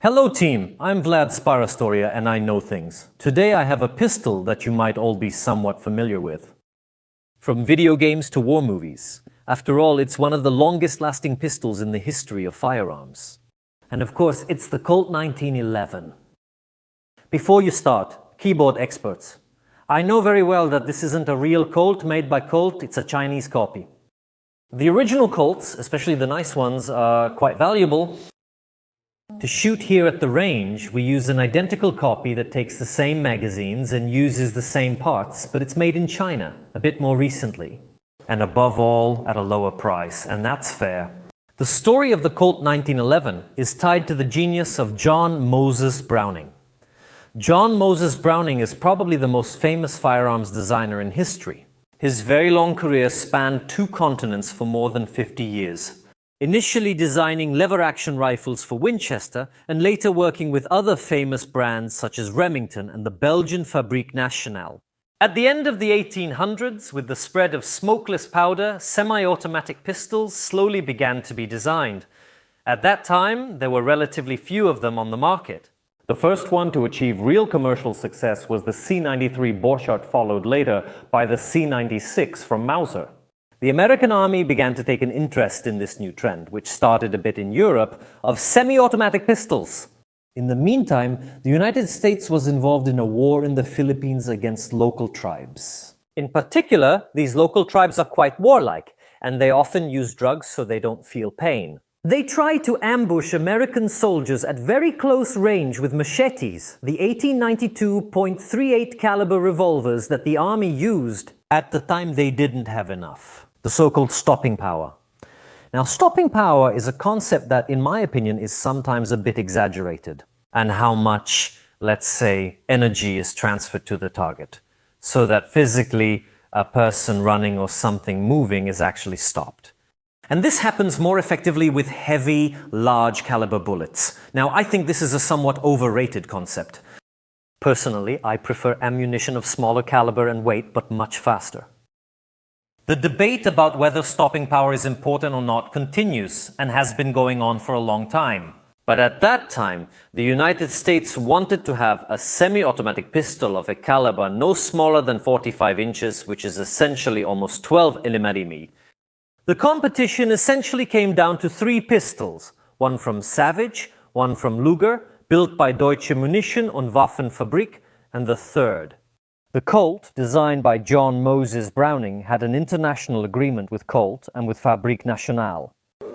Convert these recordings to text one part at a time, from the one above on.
Hello team, I'm Vlad Sparastoria and I know things. Today I have a pistol that you might all be somewhat familiar with. From video games to war movies. After all, it's one of the longest lasting pistols in the history of firearms. And of course, it's the Colt 1911. Before you start, keyboard experts. I know very well that this isn't a real Colt made by Colt, it's a Chinese copy. The original Colts, especially the nice ones, are quite valuable. To shoot here at the range, we use an identical copy that takes the same magazines and uses the same parts, but it's made in China, a bit more recently. And above all, at a lower price, and that's fair. The story of the Colt 1911 is tied to the genius of John Moses Browning. John Moses Browning is probably the most famous firearms designer in history. His very long career spanned 2 continents for more than 50 years. Initially designing lever-action rifles for Winchester, and later working with other famous brands such as Remington and the Belgian Fabrique Nationale. At the end of the 1800s, with the spread of smokeless powder, semi-automatic pistols slowly began to be designed. At that time, there were relatively few of them on the market. The first one to achieve real commercial success was the C93 Borchardt, followed later by the C96 from Mauser. The American army began to take an interest in this new trend, which started a bit in Europe, of semi-automatic pistols. In the meantime, the United States was involved in a war in the Philippines against local tribes. In particular, these local tribes are quite warlike, and they often use drugs so they don't feel pain. They try to ambush American soldiers at very close range with machetes, the 1892.38 caliber revolvers that the army used at the time they didn't have enough. The so-called stopping power. Now, stopping power is a concept that, in my opinion, is sometimes a bit exaggerated. And how much, let's say, energy is transferred to the target, so that physically a person running or something moving is actually stopped. And this happens more effectively with heavy, large caliber bullets. Now, I think this is a somewhat overrated concept. Personally, I prefer ammunition of smaller caliber and weight, but much faster. The debate about whether stopping power is important or not continues and has been going on for a long time. But at that time, the United States wanted to have a semi-automatic pistol of a caliber no smaller than 45 inches, which is essentially almost 12 mm. The competition essentially came down to 3 pistols, one from Savage, one from Luger, built by Deutsche Munition und Waffenfabrik, and the third. The Colt, designed by John Moses Browning, had an international agreement with Colt and with Fabrique Nationale.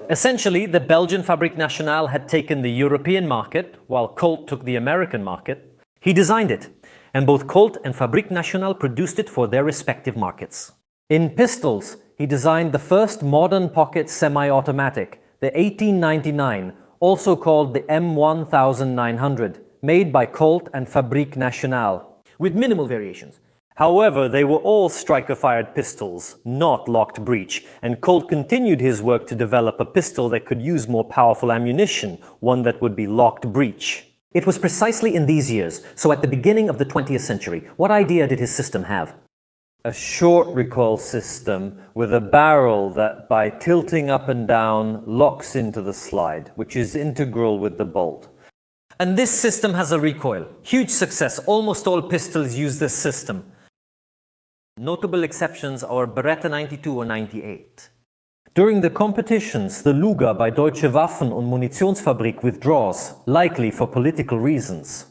Essentially, the Belgian Fabrique Nationale had taken the European market, while Colt took the American market. He designed it, and both Colt and Fabrique Nationale produced it for their respective markets. In pistols, he designed the first modern pocket semi-automatic, the 1899, also called the M1911, made by Colt and Fabrique Nationale, with minimal variations. However, they were all striker-fired pistols, not locked breech, and Colt continued his work to develop a pistol that could use more powerful ammunition, one that would be locked breech. It was precisely in these years, so at the beginning of the 20th century, what idea did his system have? A short recoil system with a barrel that, by tilting up and down, locks into the slide, which is integral with the bolt. And this system has a recoil. Huge success. Almost all pistols use this system. Notable exceptions are Beretta 92 or 98. During the competitions, the Luger by Deutsche Waffen- und Munitionsfabrik withdraws, likely for political reasons.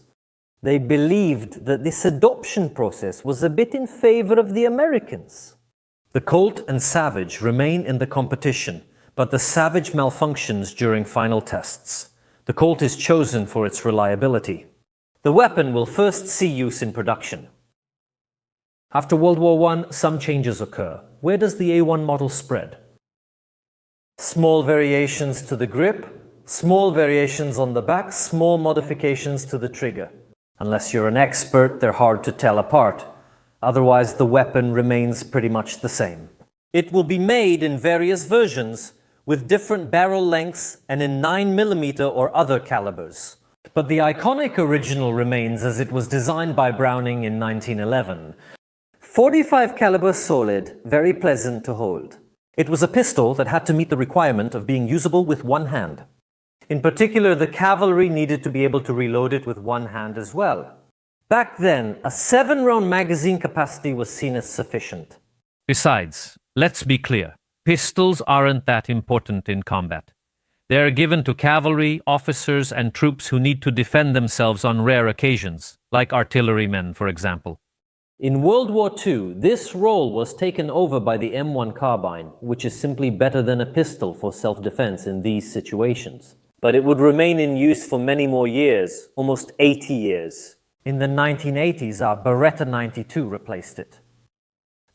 They believed that this adoption process was a bit in favor of the Americans. The Colt and Savage remain in the competition, but the Savage malfunctions during final tests. The Colt is chosen for its reliability. The weapon will first see use in production. After World War I, some changes occur. Where does the A1 model spread? Small variations to the grip, small variations on the back, small modifications to the trigger. Unless you're an expert, they're hard to tell apart. Otherwise, the weapon remains pretty much the same. It will be made in various versions, with different barrel lengths and in 9mm or other calibers. But the iconic original remains as it was designed by Browning in 1911. 45 caliber solid, very pleasant to hold. It was a pistol that had to meet the requirement of being usable with one hand. In particular, the cavalry needed to be able to reload it with one hand as well. Back then, a 7-round magazine capacity was seen as sufficient. Besides, let's be clear, pistols aren't that important in combat. They are given to cavalry, officers, and troops who need to defend themselves on rare occasions, like artillerymen, for example. In World War II, this role was taken over by the M1 carbine, which is simply better than a pistol for self-defense in these situations. But it would remain in use for many more years, almost 80 years. In the 1980s, our Beretta 92 replaced it.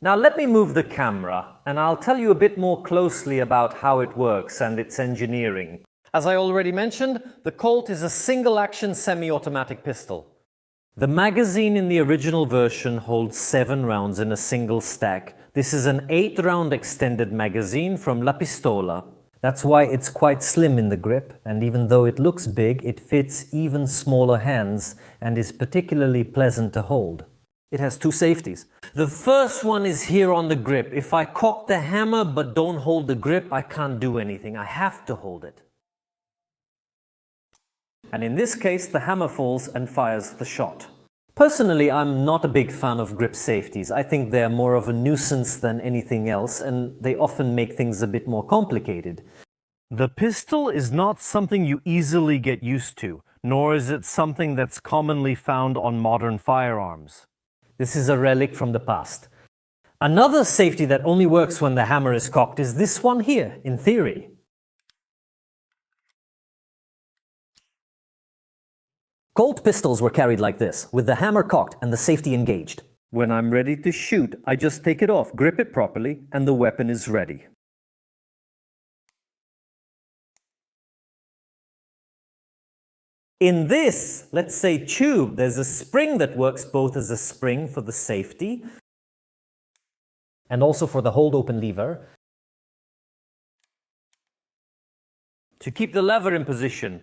Now let me move the camera, and I'll tell you a bit more closely about how it works and its engineering. As I already mentioned, the Colt is a single-action semi-automatic pistol. The magazine in the original version holds 7 rounds in a single stack. This is an 8-round extended magazine from La Pistola. That's why it's quite slim in the grip, and even though it looks big, it fits even smaller hands and is particularly pleasant to hold. It has 2 safeties. The first one is here on the grip. If I cock the hammer but don't hold the grip, I can't do anything. I have to hold it. And in this case, the hammer falls and fires the shot. Personally, I'm not a big fan of grip safeties. I think they're more of a nuisance than anything else, and they often make things a bit more complicated. The pistol is not something you easily get used to, nor is it something that's commonly found on modern firearms. This is a relic from the past. Another safety that only works when the hammer is cocked is this one here, in theory. Colt pistols were carried like this, with the hammer cocked and the safety engaged. When I'm ready to shoot, I just take it off, grip it properly, and the weapon is ready. In this, let's say tube, there's a spring that works both as a spring for the safety and also for the hold open lever to keep the lever in position.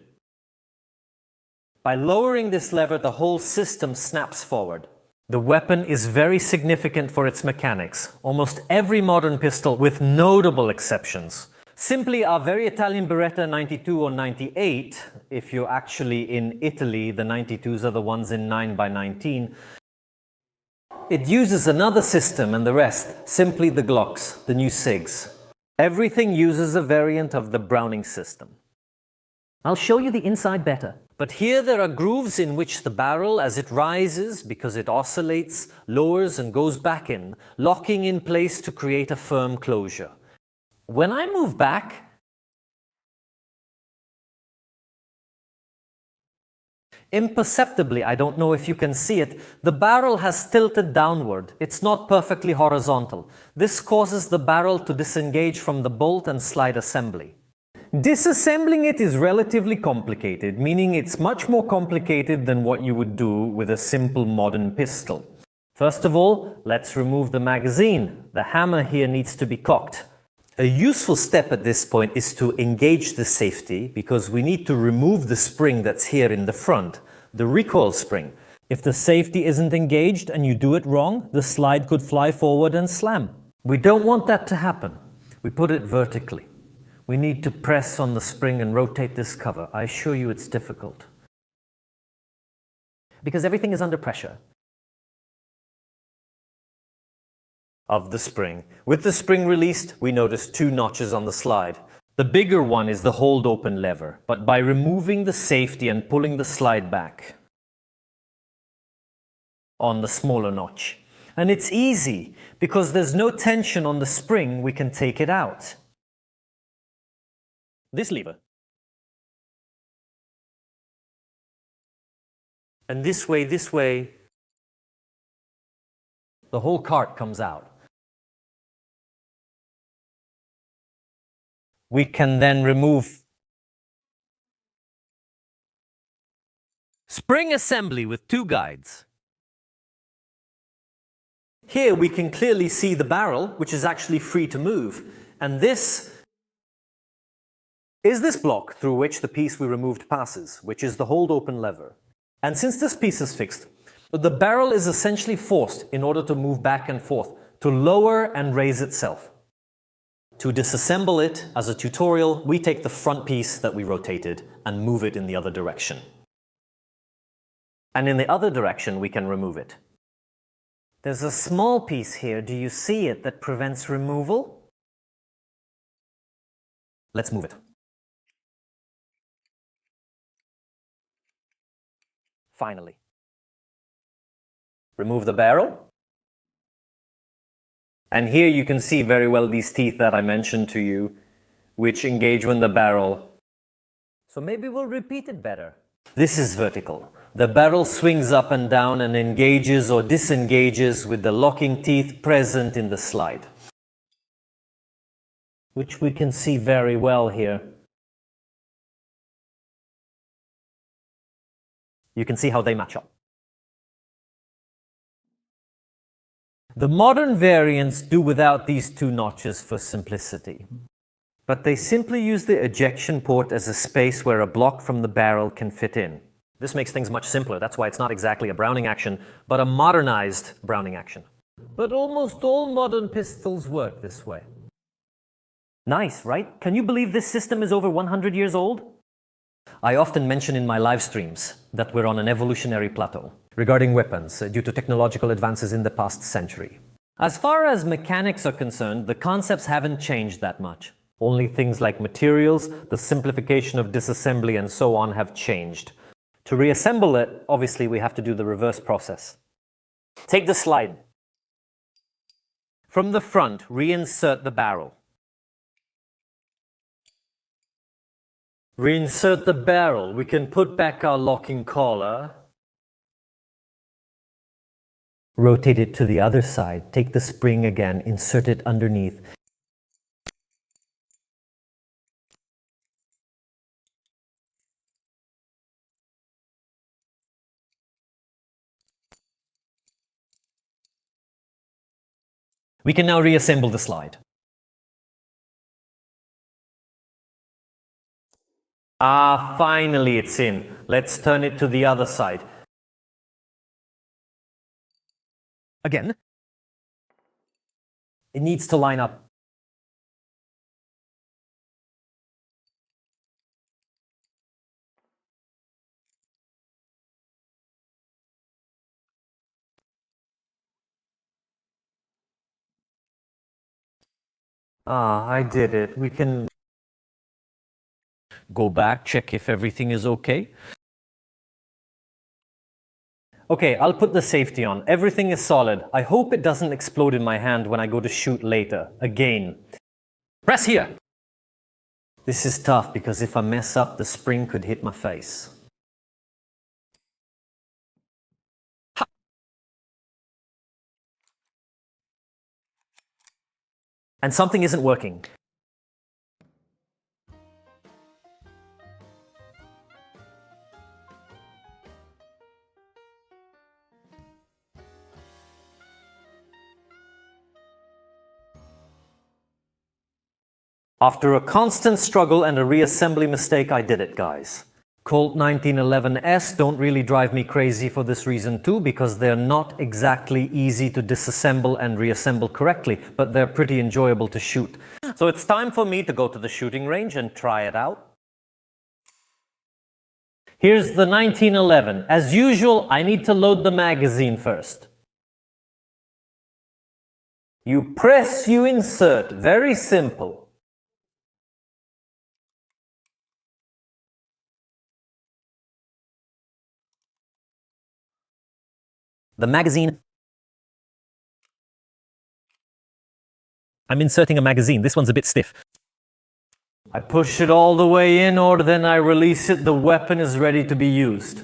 By lowering this lever, the whole system snaps forward. The weapon is very significant for its mechanics. Almost every modern pistol, with notable exceptions, simply our very Italian Beretta 92 or 98, if you're actually in Italy, the 92s are the ones in 9x19. It uses another system and the rest, simply the Glocks, the new SIGs. Everything uses a variant of the Browning system. I'll show you the inside better. But here there are grooves in which the barrel, as it rises, because it oscillates, lowers and goes back in, locking in place to create a firm closure. When I move back, imperceptibly, I don't know if you can see it, the barrel has tilted downward. It's not perfectly horizontal. This causes the barrel to disengage from the bolt and slide assembly. Disassembling it is relatively complicated, meaning it's much more complicated than what you would do with a simple modern pistol. First of all, let's remove the magazine. The hammer here needs to be cocked. A useful step at this point is to engage the safety, because we need to remove the spring that's here in the front, the recoil spring. If the safety isn't engaged and you do it wrong, the slide could fly forward and slam. We don't want that to happen. We put it vertically. We need to press on the spring and rotate this cover. I assure you it's difficult. Because everything is under pressure of the spring. With the spring released, we notice 2 notches on the slide. The bigger one is the hold open lever, but by removing the safety and pulling the slide back on the smaller notch. And it's easy, because there's no tension on the spring, we can take it out. This lever. And this way, the whole cart comes out. We can then remove spring assembly with 2 guides. Here we can clearly see the barrel, which is actually free to move. And this is this block through which the piece we removed passes, which is the hold open lever. And since this piece is fixed, the barrel is essentially forced in order to move back and forth, to lower and raise itself. To disassemble it, as a tutorial, we take the front piece that we rotated and move it in the other direction. And in the other direction, we can remove it. There's a small piece here, do you see it, that prevents removal? Let's move it. Finally. Remove the barrel. And here you can see very well these teeth that I mentioned to you, which engage when the barrel. So maybe we'll repeat it better. This is vertical. The barrel swings up and down and engages or disengages with the locking teeth present in the slide, which we can see very well here. You can see how they match up. The modern variants do without these two notches for simplicity, but they simply use the ejection port as a space where a block from the barrel can fit in. This makes things much simpler. That's why it's not exactly a Browning action, but a modernized Browning action. But almost all modern pistols work this way. Nice, right? Can you believe this system is over 100 years old? I often mention in my live streams that we're on an evolutionary plateau regarding weapons due to technological advances in the past century. As far as mechanics are concerned, the concepts haven't changed that much. Only things like materials, the simplification of disassembly and so on have changed. To reassemble it, obviously we have to do the reverse process. Take the slide. From the front, reinsert the barrel. Reinsert the barrel. We can put back our locking collar. Rotate it to the other side. Take the spring again, insert it underneath. We can now reassemble the slide. Ah, finally it's in. Let's turn it to the other side. Again. It needs to line up. Ah, I did it. We can go back, check if everything is okay. Okay, I'll put the safety on. Everything is solid. I hope it doesn't explode in my hand when I go to shoot later. Again. Press here! This is tough because if I mess up, the spring could hit my face. Ha! And something isn't working. After a constant struggle and a reassembly mistake, I did it, guys. Colt 1911s don't really drive me crazy for this reason too, because they're not exactly easy to disassemble and reassemble correctly, but they're pretty enjoyable to shoot. So it's time for me to go to the shooting range and try it out. Here's the 1911. As usual, I need to load the magazine first. You press, you insert. Very simple. The magazine. I'm inserting a magazine. This one's a bit stiff. I push it all the way in, or then I release it. The weapon is ready to be used.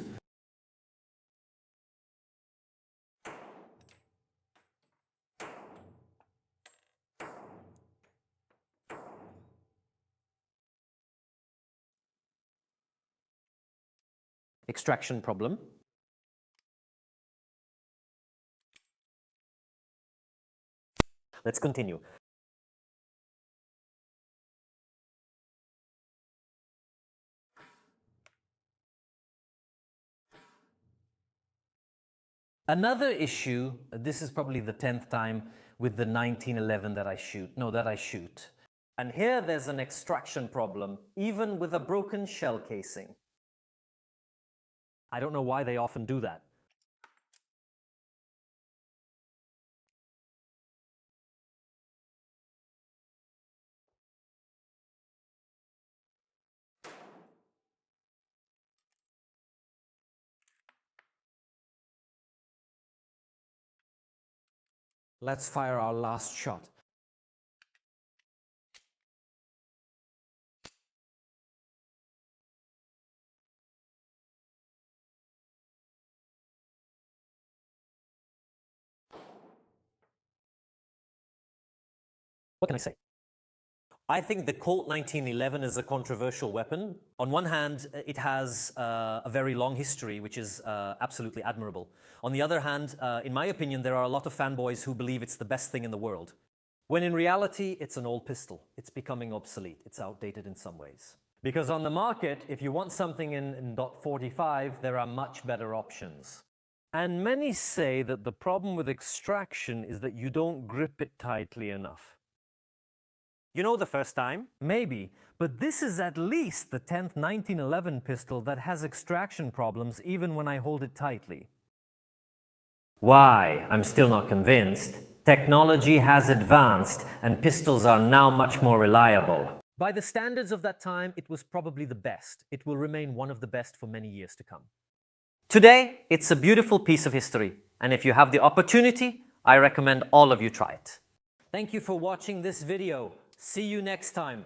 Extraction problem. Let's continue. Another issue, this is probably the 10th time with the 1911 that I shoot. And here there's an extraction problem, even with a broken shell casing. I don't know why they often do that. Let's fire our last shot. What can I say? I think the Colt 1911 is a controversial weapon. On one hand, it has a very long history, which is absolutely admirable. On the other hand, in my opinion, there are a lot of fanboys who believe it's the best thing in the world, when in reality, it's an old pistol. It's becoming obsolete. It's outdated in some ways. Because on the market, if you want something in .45, there are much better options. And many say that the problem with extraction is that you don't grip it tightly enough. You know, the first time? Maybe, but this is at least the 10th 1911 pistol that has extraction problems even when I hold it tightly. Why? I'm still not convinced. Technology has advanced and pistols are now much more reliable. By the standards of that time, it was probably the best. It will remain one of the best for many years to come. Today, it's a beautiful piece of history, and if you have the opportunity, I recommend all of you try it. Thank you for watching this video. See you next time.